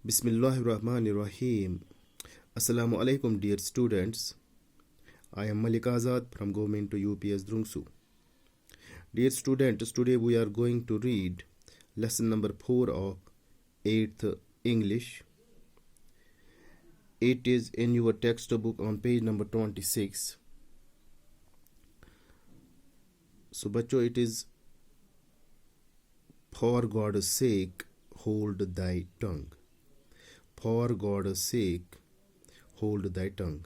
Bismillahirrahmanirrahim. Assalamu alaikum, dear students. I am Malik Azad from Government to UPS Drungsu. Dear students, today we are going to read lesson number 4 of 8th English. It is in your textbook on page number 26. So, bachcho, it is for God's sake, hold thy tongue. For God's sake, hold thy tongue.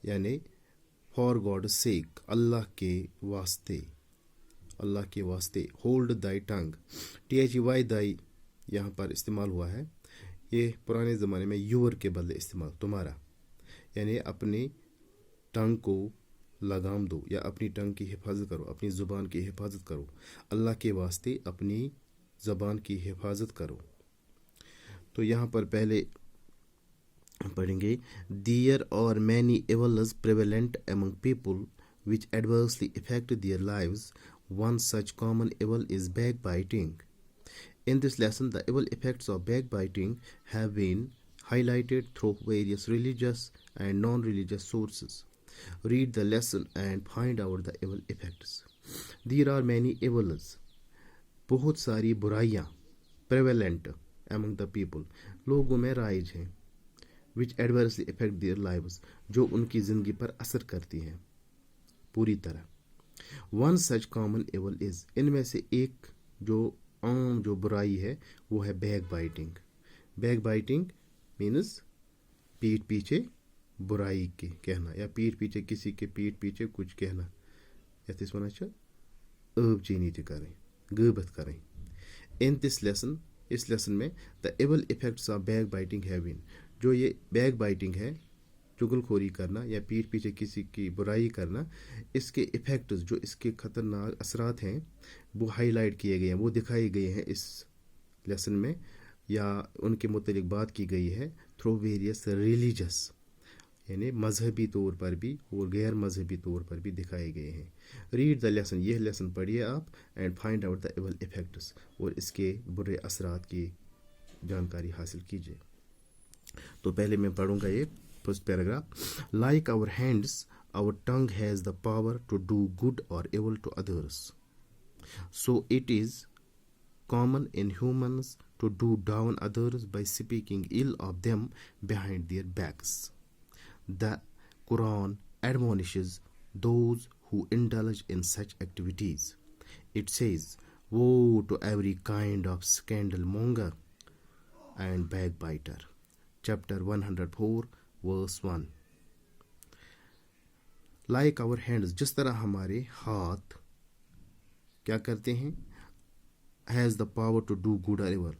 यानी for God's sake, अल्लाह के वास्ते hold thy tongue. THY thy यहाँ पर इस्तेमाल हुआ है. ये पुराने ज़माने में your के बदले इस्तेमाल, तुम्हारा, यानी अपनी टंग को लगाम दो या अपनी टंग की हिफाजत करो, अपनी ज़ुबान की हिफाजत करो. अल्लाह के वास्ते अपनी ज़बान की हिफाजत करो. तो यहाँ पर पहले पढ़ेंगे. There are many evils prevalent among people which adversely affect their lives. One such common evil is backbiting. In this lesson, the evil effects of backbiting have been highlighted through various religious and non-religious sources. Read the lesson and find out the evil effects. There are many evils. बहुत सारी बुराइयाँ, prevalent among the people, लोगों में rise हैं, which adversely affect their lives, जो उनकी ज़िंदगी पर असर करती हैं पूरी तरह. One such common evil is, इनमें से एक जो आम जो बुराई है वो है backbiting. Backbiting means पीठ पीछे बुराई के कहना या पीठ पीछे किसी के पीठ पीछे कुछ कहना. यह वनान छ ٲب चीनी ति करें, गीबत करें. In this lesson, इस लेसन में the evil effects of back biting have been, जो ये बैक बाइटिंग है, चुगलखोरी करना या पीठ पीछे किसी की बुराई करना, इसके इफेक्ट्स जो इसके ख़तरनाक असरात हैं वो हाईलाइट किए गए हैं, वो दिखाए गए हैं इस लेसन में, या उनके मुतालिक बात की गई है थ्रू वेरियस रिलीजियस, यानी मजहबी तौर पर भी और गैर मजहबी तौर पर भी दिखाए गए हैं. रीड द लेसन, यह लेसन पढ़िए आप, and find out the evil effects, और इसके बुरे असरात की जानकारी हासिल कीजिए. तो पहले मैं पढ़ूंगा ये first paragraph. Like our hands, our tongue has the power to do good और evil to others. So it is common in humans to do down others by speaking ill of them behind their backs. The Quran admonishes those who indulge in such activities. It says, "Woe to every kind of scandalmonger and backbiter." Chapter 104, verse 1. Like our hands, जिस तरह हमारे हाथ क्या करते हैं, has the power to do good or evil,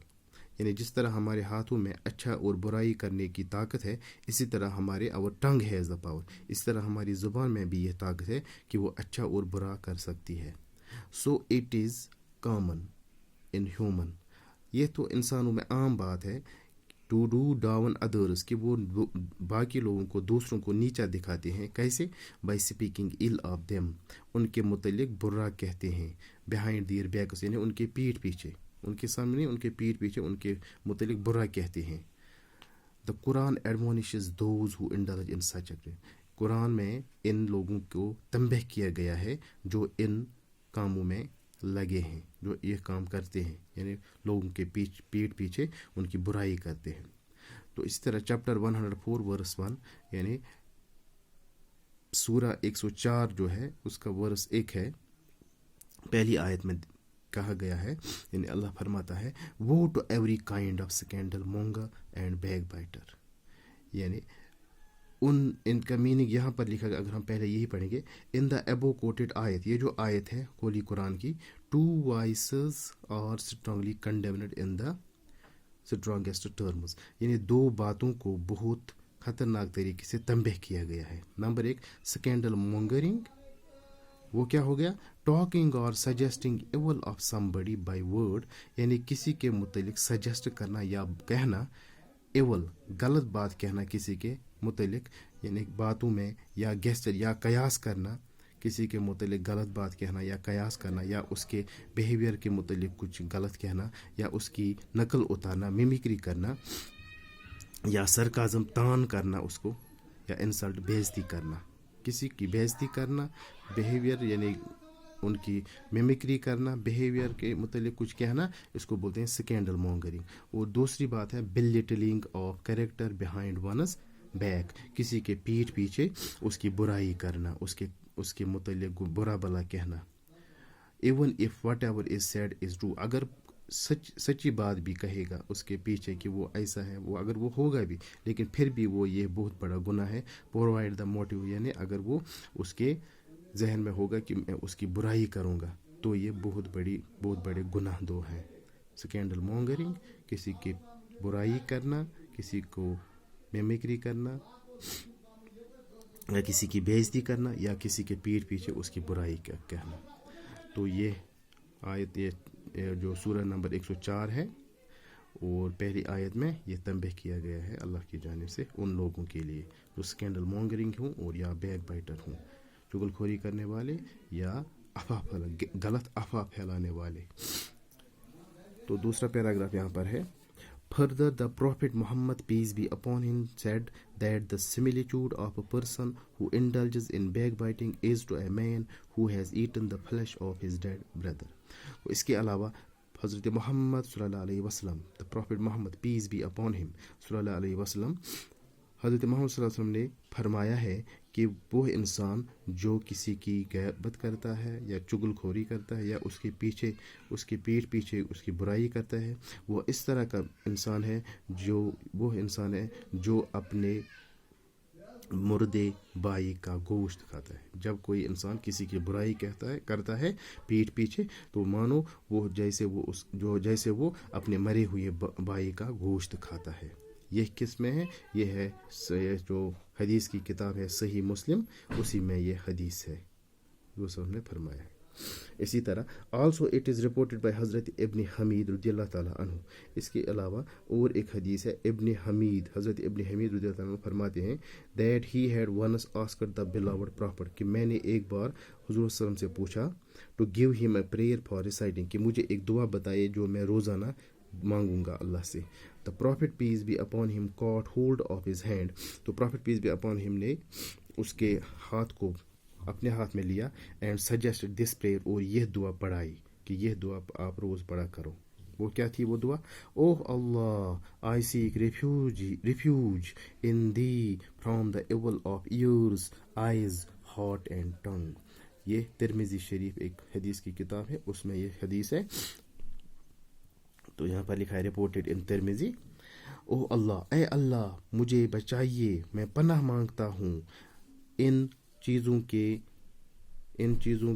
यानी जिस तरह हमारे हाथों में अच्छा और बुराई करने की ताकत है, इसी तरह हमारे our tongue has the power, इस तरह हमारी ज़ुबान में भी यह ताकत है कि वो अच्छा और बुरा कर सकती है. So it is common in human, ये तो इंसानों में आम बात है, to do down others, कि वो बाकी लोगों को, दूसरों को नीचा दिखाते हैं. कैसे? by speaking ill of them, उनके मुतल्लिक बुरा कहते हैं. behind their backs, यानी उनके पीठ पीछे, उनके सामने, उनके पीठ पीछे उनके मुतल्लिक बुरा कहते हैं. The Quran admonishes those who indulge in such acts. Quran में इन लोगों को तंबीह किया गया है जो इन कामों में लगे हैं, जो ये काम करते हैं, यानी लोगों के पीठ पीछे उनकी बुराई करते हैं. तो इस तरह चैप्टर 104 वर्स 1, यानी सूरा 104 जो है उसका वर्स 1 है, पहली आयत में कहा गया है, यानी अल्लाह फरमाता है, woe to every kind of scandalmonger and backbiter, यानी इनका मीनिंग यहाँ पर लिखा गया. अगर हम पहले यही पढ़ेंगे, इन द एबो कोटेड आयत, ये जो आयत है होली कुरान की, 2 vices are strongly condemned in the strongest terms, यानी 2 बातों को बहुत खतरनाक तरीके से तंबीह किया गया है. नंबर 1, स्कैंडल मॉन्गरिंग, वो क्या हो गया, टॉकिंग और suggesting evil of somebody by word, यानी किसी के मुतालिक सजेस्ट करना या कहना, इवल गलत बात कहना किसी के मुतालिक, यानी बातों में, या गेस्चर या कयास करना किसी के मुतल्लिक गलत बात कहना या कयास करना या उसके बिहेवियर के मुतल्लिक कुछ गलत कहना या उसकी नकल उतारना, मिमिक्री करना या सरकाज़म तान करना उसको, या इंसल्ट बेइज्जती करना, किसी की बेइज्जती करना, बिहेवियर यानी उनकी मिमिक्री करना, बिहेवियर के मुतल्लिक कुछ कहना, इसको बोलते हैं स्कैंडल मॉन्गरिंग। और दूसरी बात है belittling of character behind वनस back, किसी के पीठ पीछे उसकी बुराई करना, उसके मुतल्लिक बुरा भला कहना। Even if what ever is said is true, अगर सच्ची बात भी कहेगा उसके पीछे कि वो ऐसा है, वो अगर वो होगा भी, लेकिन फिर भी वो ये बहुत बड़ा गुनाह है। प्रोवाइड द मोटिव, यानी अगर वो उसके जहन में होगा कि मैं उसकी बुराई करूँगा, तो ये बहुत बड़े गुनाह दो हैं। स्कैंडल मॉन्गरिंग, किसी की बुराई करना, किसी को मिमिक्री करना या किसी की बेइज्जती करना या किसी के पीठ पीछे उसकी बुराई कहना। तो ये आयत, ये जो सूरह नंबर 104 है, और पहली आयत में ये तंबीह किया गया है अल्लाह की जानिब से उन लोगों के लिए जो स्कैंडल मॉन्गरिंग हूँ और या बैक बाइटर हूँ, चुगलखोरी करने वाले या गलत अफवाह फैलाने वाले। तो दूसरा पैराग्राफ यहाँ पर है, Further, the Prophet Muhammad, peace be upon him, said that the similitude of a person who indulges in backbiting is to a man who has eaten the flesh of his dead brother. इसके अलावा हज़रत मोहम्मद सल्लल्लाहु अलैहि वसल्लम, the Prophet Muhammad, peace be upon him, सल्लल्लाहु अलैहि वसल्लम, हज़रत मोहम्मद सल्लल्लाहु अलैहि वसल्लम ने फरमाया है कि वो इंसान जो किसी की गैबत करता है या चुगलखोरी करता है या उसके पीठ पीछे उसकी बुराई करता है, वो इस तरह का इंसान है जो अपने मुर्दे भाई का गोश्त खाता है। जब कोई इंसान किसी की बुराई करता है पीठ पीछे, तो मानो वो जैसे वो अपने मरे हुए भाई का गोश्त खाता है। ये किस में है? ये है जो हदीस की किताब है सही मुस्लिम, उसी में ये हदीस है जो सबने फरमाया है। इसी तरह also it is reported by हज़रत इब्न हमीद रज़ियल्लाहु ताला अन्हु, इसके अलावा और एक हदीस है हज़रत इब्न हमीद रज़ियल्लाहु ताला अन्हु फरमाते हैं that he had once asked the beloved prophet, कि मैंने एक बार हुज़ूर सल्लल्लाहु अलैहि वसल्लम से पूछा to give him a prayer for reciting, कि मुझे एक दुआ बताइए जो मैं रोज़ाना मांगूंगा अल्लाह से। The prophet peace be upon him caught hold of his hand, तो prophet peace be upon him ने उसके हाथ को अपने हाथ में लिया एंड सजेस्टेड दिस प्रेयर, और यह दुआ पढ़ाई कि यह दुआ आप रोज़ पढ़ा करो। वो क्या थी वो दुआ? Oh Allah, I seek refuge in thee from the evil of ears, eyes, heart and tongue. ये तिरमिज़ी शरीफ एक हदीस की किताब है, उसमें ये हदीस है। तो यहाँ पर लिखा है रिपोर्टेड इन तिरमिज़ी, ओह अल्लाह, ए अल्लाह मुझे बचाइए, मैं पनाह मांगता हूँ इन चीज़ों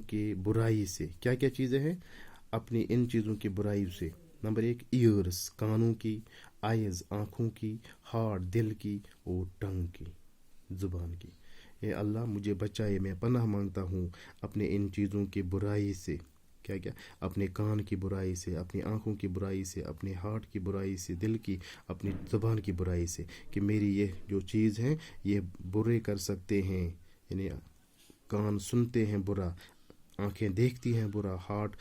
के बुराई से। क्या क्या चीज़ें हैं? अपनी इन चीज़ों की बुराई से। नंबर 1 ईयर्स, कानों की, आइज़, आँखों की, हार्ट, दिल की, और टंग की, ज़ुबान की। ए अल्लाह मुझे बचाए, मैं पनाह मांगता हूँ अपने इन चीज़ों की बुराई से। क्या क्या? अपने कान की बुराई से, अपनी आँखों की बुराई से, अपने हार्ट की बुराई से, दिल की, अपनी ज़ुबान की बुराई से, कि मेरी ये जो चीज़ है ये बुरे कर सकते हैं। यानी कान सुनते हैं बुरा, आँखें देखती हैं बुरा, हार्ट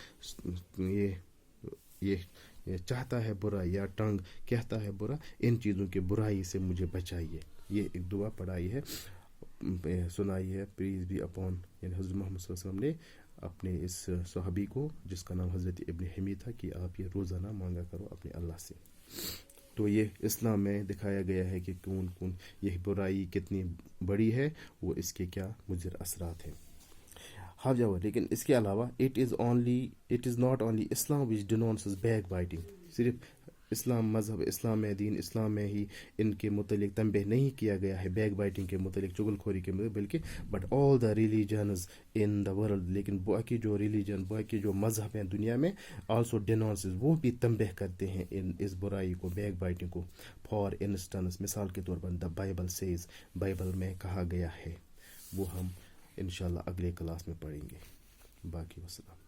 ये चाहता है बुरा, या टंग कहता है बुरा। इन चीज़ों की बुराई से मुझे बचाइए। ये एक दुआ पढ़ाई है, सुनाई है, प्लीज बी अपॉन यानी हज़रत मोहम्मद सल्लल्लाहु अलैहि वसल्लम ने अपने इस सहाबी को, जिसका नाम हज़रत इब्न हमीद था, कि आप ये रोज़ाना मांगा करो अपने अल्लाह से। तो ये इस्लाम में दिखाया गया है कि कौन यह बुराई कितनी बड़ी है, वो इसके क्या मुज़र असरात हैं। हाँ जाओ, लेकिन इसके अलावा it is not only Islam which denounces backbiting, सिर्फ इस्लाम मज़हब, इस्लाम में दीन इस्लाम में ही इनके मुतलिक तंबीह नहीं किया गया है बैक बाइटिंग के मुतलिक, चुगलखोरी के मुतलिक, बल्कि but all the religions in the world, लेकिन बाकी जो रिलीजन, बाकी जो मज़हब हैं दुनिया में, आल्सो डिनोंसेस, वो भी तंबीह करते हैं इस बुराई को, बैक बाइटिंग को। फॉर इंस्टेंस, मिसाल के तौर पर द बाइबल सेज, बाइबल में कहा गया है, वो हम इंशाल्लाह अगले क्लास में पढ़ेंगे। बाकी वस्सलाम।